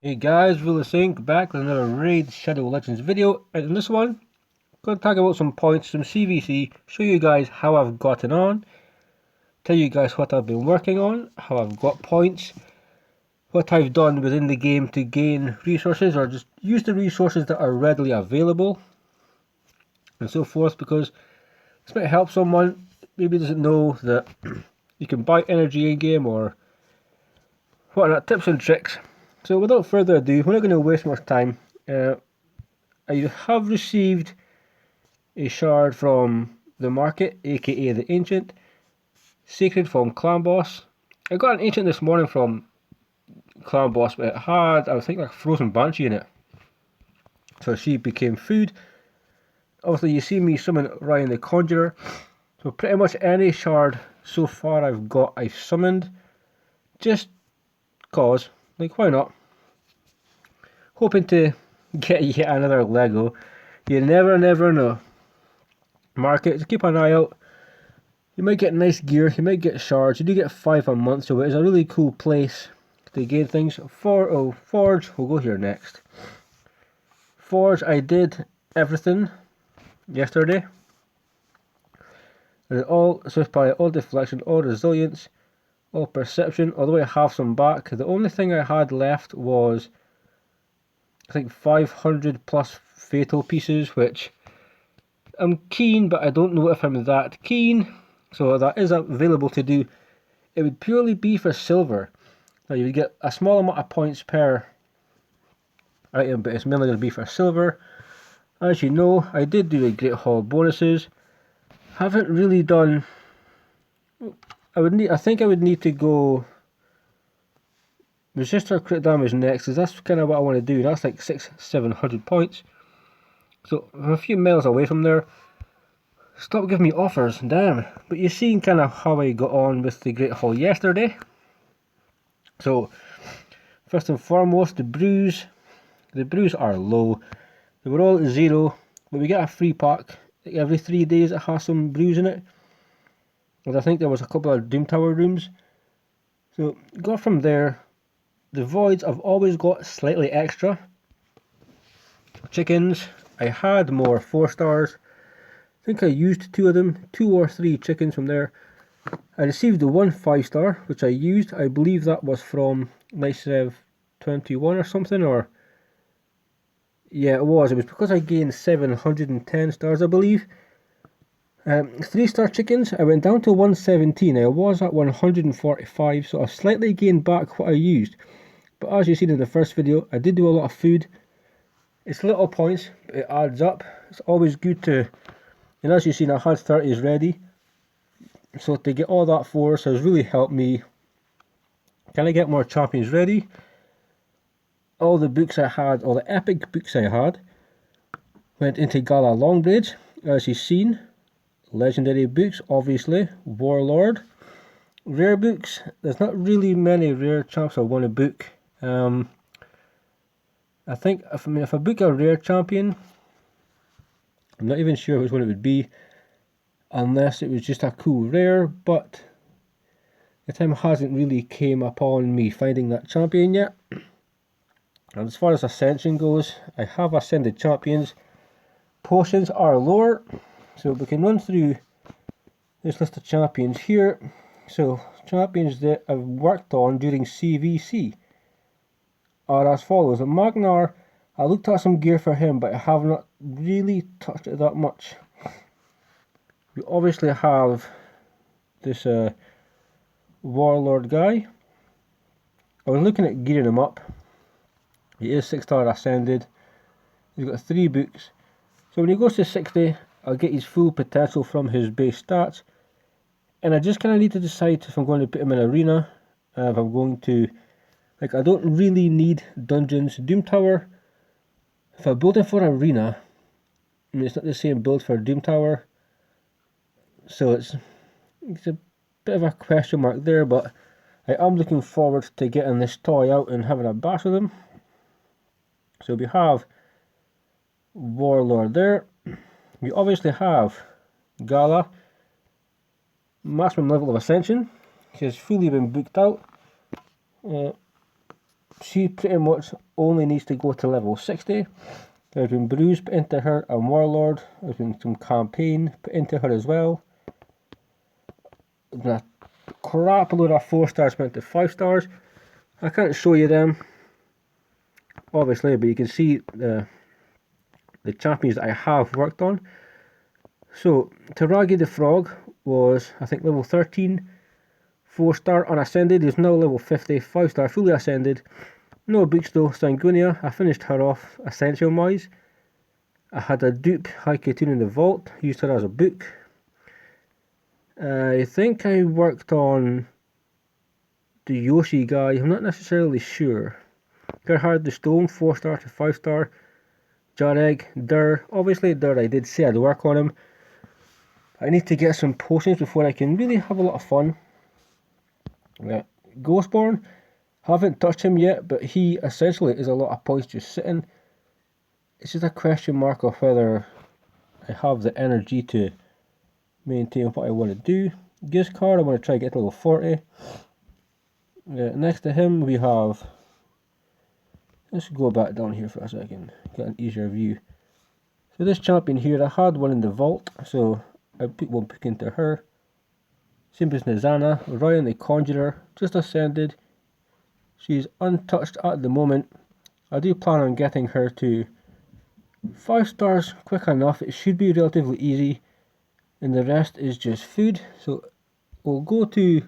Hey guys, Vilisink back with another Raid Shadow Legends video, and in this one, I'm going to talk about some points, some CVC, show you guys how I've gotten on, tell you guys what I've been working on, how I've got points, what I've done within the game to gain resources or just use the resources that are readily available, and so forth, because this might help someone maybe doesn't know that you can buy energy in game or whatnot, tips and tricks. So without further ado, we're not going to waste much time. I have received a shard from the market, aka the ancient, sacred from clan boss. I got an ancient this morning from clan boss, but it had, I think, like a frozen banshee in it, so she became food. Obviously you see me summon Ryan the Conjurer, so pretty much any shard so far I've summoned, just cause, like, why not? Hoping to get yet another Lego. You never know. Market, just keep an eye out. You might get nice gear, you might get shards, you do get 5 a month, so it is a really cool place to gain things. Forge, we'll go here next. Forge, I did everything yesterday. And all Swift Parry, all deflection, all resilience, all perception, although I have some back. The only thing I had left was, I think, 500 plus fatal pieces, which I'm keen, but I don't know if I'm that keen. So that is available to do. It would purely be for silver. Now you would get a small amount of points per item, but it's mainly going to be for silver. As you know, I did do a Great Hall bonuses. Haven't really done. I think I would need to go resistor crit damage next, because that's kind of what I want to do. That's like 700 points. So I'm a few miles away from there. Stop giving me offers, damn. But you've seen kind of how I got on with the Great Hall yesterday. So first and foremost, the brews. The brews are low. They were all at 0, but we get a free pack every 3 days that has some brews in it. And I think there was a couple of Doom Tower rooms. So got from there. The voids I've always got slightly extra. Chickens, I had more 4 stars. I think I used 2 of them, 2 or 3 chickens from there. I received the 1 5-star, which I used. I believe that was from Nice Rev 21 or something, or yeah, it was. It was because I gained 710 stars, I believe. 3-star chickens, I went down to 117. I was at 145, so I slightly gained back what I used. But as you've seen in the first video, I did do a lot of food. It's little points, but it adds up. It's always good to, and as you've seen, I had 30s ready. So to get all that force has really helped me kind of get more champions ready. All the books I had, all the epic books I had, went into Gala Longbridge, as you've seen. Legendary books, obviously. Warlord. Rare books, there's not really many rare champs I want to book. I think if I book a rare champion, I'm not even sure which one it would be, unless it was just a cool rare, but the time hasn't really came upon me finding that champion yet. And as far as Ascension goes, I have ascended champions. Potions are lower, so we can run through this list of champions here. So champions that I've worked on during CVC are as follows. Magnar, I looked at some gear for him, but I have not really touched it that much. We obviously have this Warlord guy. I was looking at gearing him up. He is 6-star ascended. He's got 3 books. So when he goes to 60, I'll get his full potential from his base stats. And I just kind of need to decide if I'm going to put him in arena. If I'm going to, like, I don't really need dungeons. Doom Tower, if I build it for arena, I mean, it's not the same build for Doom Tower. So it's a bit of a question mark there, but I am looking forward to getting this toy out and having a bash with him. So we have Warlord there. We obviously have Gala. Maximum level of Ascension. She has fully been booked out. she pretty much only needs to go to level 60. There's been brews put into her and warlord. There's been some campaign put into her as well. There's been a crap load of 4 stars went to 5 stars. I can't show you them, obviously, but you can see the champions that I have worked on. So, Taragi the Frog was, I think, level 13, 4 star unascended. He's now level 50, 5 star fully ascended. No books though. Sanguinia, I finished her off ascension wise. I had a dupe Haikatun in the vault, used her as a book. I think I worked on the Yoshi guy, I'm not necessarily sure. Gerhard the Stone, 4 star to 5 star. Jareg, Dur, obviously Dur I did say I'd work on him. I need to get some potions before I can really have a lot of fun. Yeah. Ghostborn, haven't touched him yet, but he essentially is a lot of points just sitting. It's just a question mark of whether I have the energy to maintain what I want to do. Gizcard, I want to try to get to level 40. Next to him we have, let's go back down here for a second, get an easier view. So this champion here, I had one in the vault, so I put one pick into her. Same as Nizana, Ryan the Conjurer, just ascended. She's untouched at the moment. I do plan on getting her to 5 stars quick enough. It should be relatively easy, and the rest is just food. So we'll go to,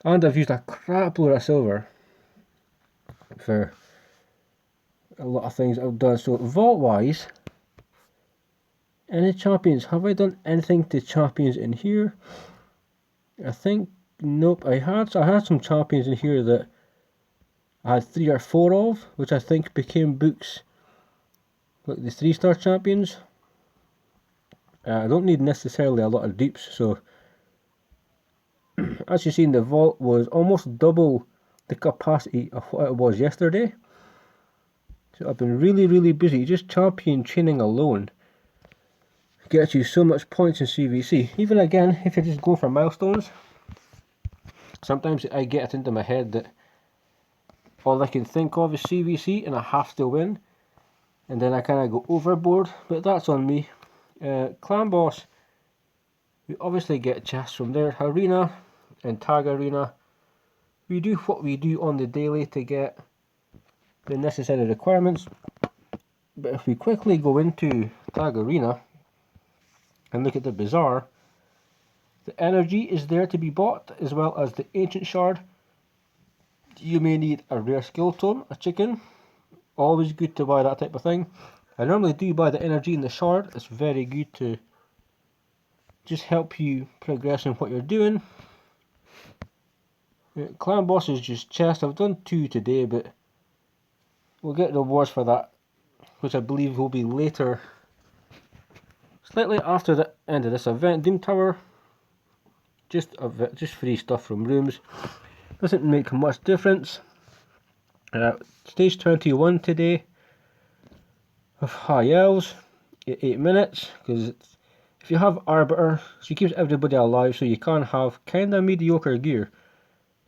and I've used a crap load of silver for a lot of things I've done. So vault wise, any champions? Have I done anything to champions in here? I think nope. I had some champions in here that I had 3 or 4 of, which I think became books, like the 3 star champions. I don't need necessarily a lot of dupes, so as you see, the vault was almost double the capacity of what it was yesterday. So I've been really busy. Just champion training alone gets you so much points in CVC. Even again, if you're just going for milestones, sometimes I get it into my head that all I can think of is CVC and I have to win, and then I kind of go overboard, but that's on me. Clan boss, we obviously get chests from there. Arena and tag arena, we do what we do on the daily to get the necessary requirements. But if we quickly go into tag arena and look at the bazaar, the energy is there to be bought, as well as the ancient shard. You may need a rare skill tome, a chicken. Always good to buy that type of thing. I normally do buy the energy in the shard. It's very good to just help you progress in what you're doing. Clan boss is just chest. I've done 2 today, but we'll get rewards for that, which I believe will be later, slightly after the end of this event. Doom Tower, just free stuff from rooms. Doesn't make much difference. Stage 21 today of High Elves, 8 minutes, because if you have Arbiter, she keeps everybody alive, so you can have kinda mediocre gear,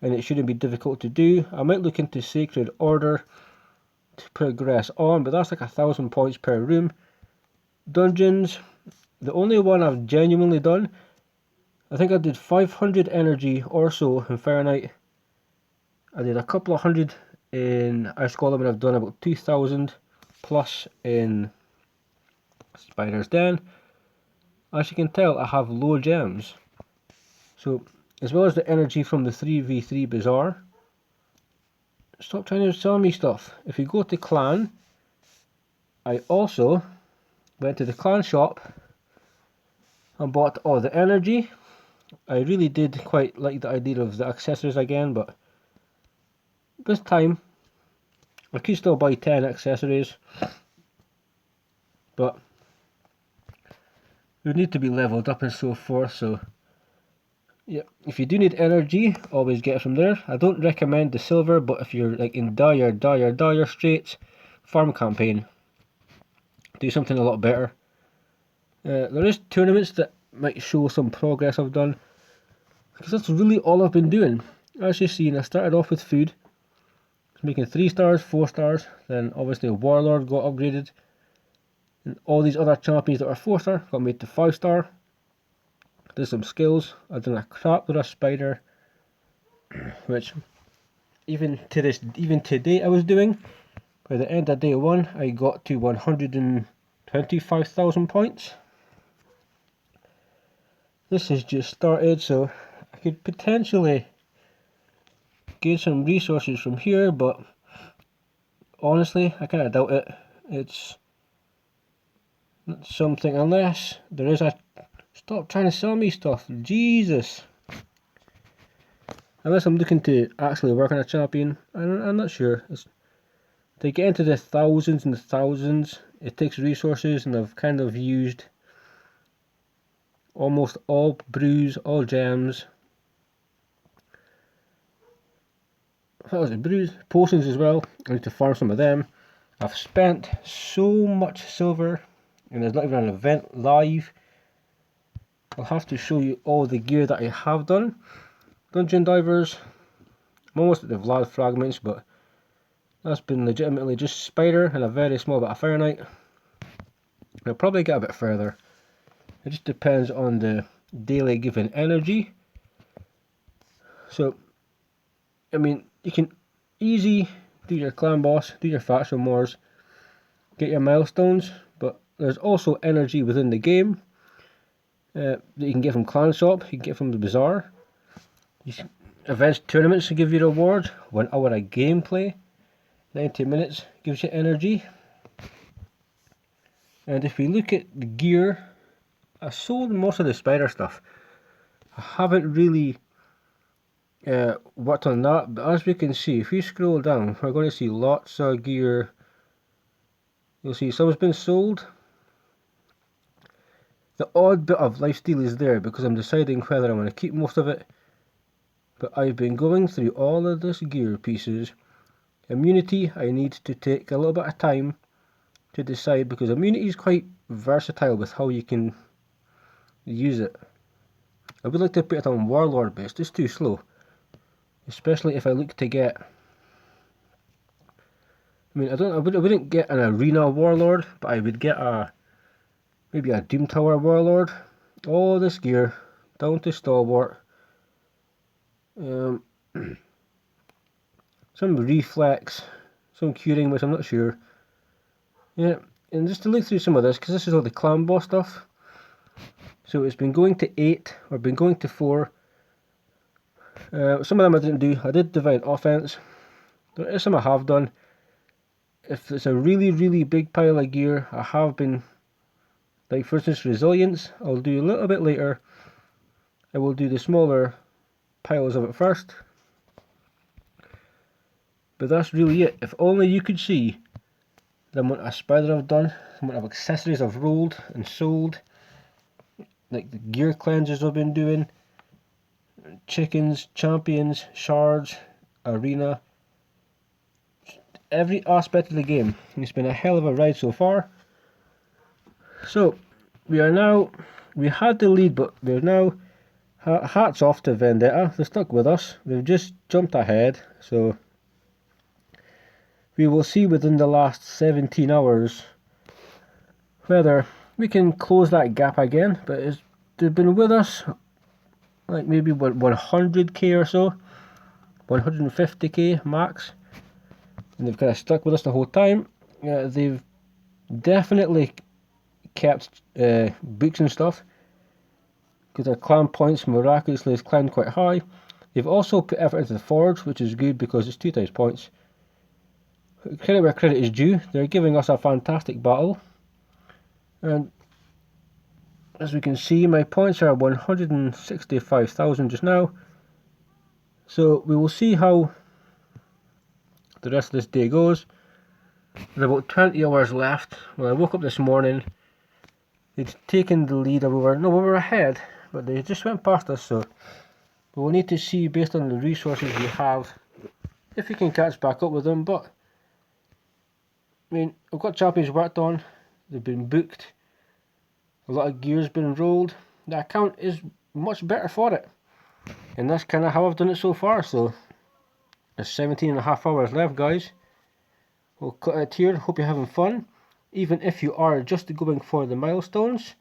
and it shouldn't be difficult to do. I might look into Sacred Order to progress on, but that's like 1,000 points per room. Dungeons, the only one I've genuinely done, I think I did 500 energy or so in Fahrenheit. I did a couple of hundred in Ice Golem, and I've done about 2,000 plus in Spider's Den. As you can tell, I have low gems. So, as well as the energy from the 3v3 Bazaar, stop trying to sell me stuff. If you go to Clan, I also went to the Clan shop and bought all the energy. I really did quite like the idea of the accessories again, but this time I could still buy 10 accessories, but they need to be leveled up and so forth. So yeah, if you do need energy, always get it from there. I don't recommend the silver, but if you're like in dire straits, farm campaign, do something a lot better. There is tournaments that might show some progress I've done, because that's really all I've been doing. As you've seen, I started off with food. making 3 stars, 4 stars, then obviously Warlord got upgraded, and all these other champions that are 4 star got made to 5 star. Did some skills. I've done a crap load of spider, which even today I was doing. By the end of day 1 I got to 125,000 points. This has just started, so I could potentially gain some resources from here, but honestly I kinda doubt it. It's something, unless there is a... Stop trying to sell me stuff, Jesus! Unless I'm looking to actually work on a champion, I'm not sure. To get into the thousands and the thousands, it takes resources, and I've kind of used almost all brews, all gems. What was it? Brews, potions as well. I need to farm some of them. I've spent so much silver, and there's not even an event live. I'll have to show you all the gear that I have done. Dungeon divers. I'm almost at the Vlad fragments, but that's been legitimately just spider and a very small bit of fire knight. I'll probably get a bit further. It just depends on the daily given energy. So, I mean, you can easy do your clan boss, do your faction wars, get your milestones, but there's also energy within the game that you can get from clan shop, you can get from the bazaar. Events, tournaments give you reward. 1 hour of gameplay, 90 minutes gives you energy. And if we look at the gear, I sold most of the spider stuff. I haven't really worked on that, but as we can see, if we scroll down, we're going to see lots of gear. You'll see some's been sold. The odd bit of lifesteal is there because I'm deciding whether I'm going to keep most of it. But I've been going through all of this gear pieces. Immunity, I need to take a little bit of time to decide, because immunity is quite versatile with how you can use it. I would like to put it on Warlord, but it's just too slow. Especially if I look to get... I mean, I wouldn't get an arena Warlord, but I would get maybe a Doom Tower Warlord. All this gear, down to Stalwart. Some reflex, some curing, which I'm not sure. Yeah, and just to look through some of this, because this is all the clan boss stuff. So it's been going to 8, or been going to 4. Some of them I didn't do. I did Divine Offense. There is some I have done. If it's a really big pile of gear, I have been, like for instance Resilience, I'll do a little bit later. I will do the smaller piles of it first. But that's really it. If only you could see the amount of spider I've done, the amount of accessories I've rolled and sold, like the gear cleanses I've been doing, chickens, champions, shards, arena, every aspect of the game. It's been a hell of a ride so far. So we had the lead, but we're now, hats off to Vendetta. They stuck with us. They've just jumped ahead, so we will see within the last 17 hours whether we can close that gap again. But they've been with us like maybe 100k or so, 150k max, and they've kind of stuck with us the whole time. They've definitely kept books and stuff, because their clan points miraculously has climbed quite high. They've also put effort into the forge, which is good because it's 2 times points. Credit where credit is due. They're giving us a fantastic battle, and as we can see, my points are 165,000 just now. So we will see how the rest of this day goes. There's about 20 hours left. When I woke up this morning, they'd taken the lead, we were ahead, but they just went past us, so we'll need to see, based on the resources we have, if we can catch back up with them. But I mean, I've got champions worked on, they've been booked, a lot of gear's been rolled. The account is much better for it, and that's kind of how I've done it so far. So There's 17.5 hours left, guys. We'll cut it here. Hope you're having fun, even if you are just going for the milestones.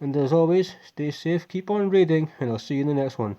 And as always, stay safe, keep on reading, and I'll see you in the next one.